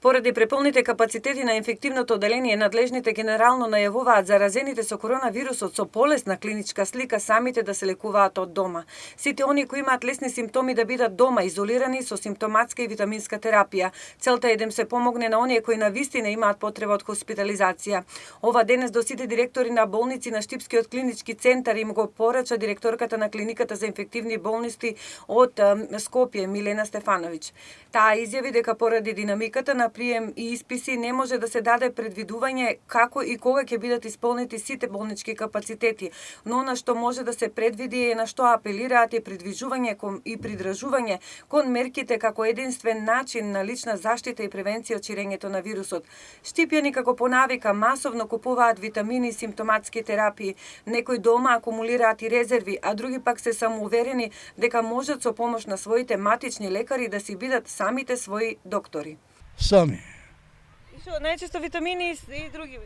Поради преполните капацитети на инфективното одделение, надлежните генерално најавуваат заразените со коронавирусот со полесна клиничка слика самите да се лекуваат од дома. Сите оние кои имаат лесни симптоми да бидат дома изолирани со симптоматска и витаминска терапија. Целта е да им се помогне на оние кои навистина имаат потреба од хоспитализација. Ова денес до сите директори на болници на Штипскиот клинички центар им го порача директорката на клиниката за инфективни болести од Скопје Милена Стефановиќ. Таа изјави дека поради динамиката на прием и исписи не може да се даде предвидување како и кога ќе бидат исполнети сите болнички капацитети, но на што може да се предвиди е на што апелираат е придвижување и придржување кон мерките како единствен начин на лична заштита и превенција од ширењето на вирусот. Штипјани како по навика масовно купуваат витамини и симптоматски терапии, некои дома акумулираат и резерви, а други пак се самоуверени дека можат со помош на своите матични лекари да си бидат самите своји доктори. Сами. И што, најчесто витамини и други?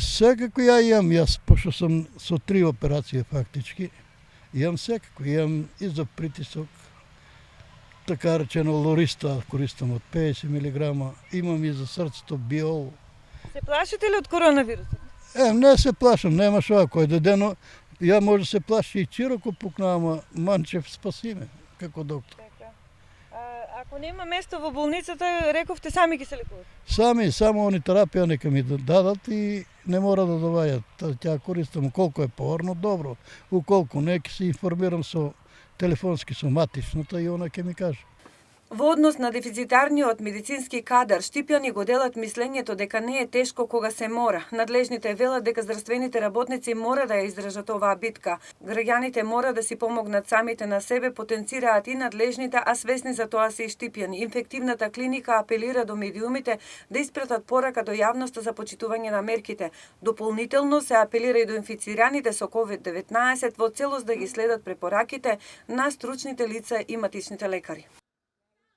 Секако јас, пошто сум со 3 операции фактички, секако, и за притисок, така речено лориста, користам од 50 мг, имам и за срцето биол. Се плашите ли од коронавирусот? Не се плашам, нема што, кој дојде, но ја може да се плаши и чироко пукна, ама Манчев спаси ме, како доктор. Ако нема место во болницата, рековте сами ги се лекувате? Сами, само они терапија нека ми дадат и не мора да доваѓат. Тја користам колку е поорно, добро. Уколку не, ќе се информирам со телефонски со матичната и она ќе ми каже. Во однос на дефицитарниот медицински кадар, штипјани го делат мислењето дека не е тешко кога се мора. Надлежните велат дека здравствените работници мора да ја издржат оваа битка. Граѓаните мора да си помогнат самите на себе, потенцираат и надлежните, а свесни за тоа се и штипјани. Инфективната клиника апелира до медиумите да испратат порака до јавноста за почитување на мерките. Дополнително се апелира и до инфицираните со COVID-19 во целост да ги следат препораките на стручните лица и матичните лекари.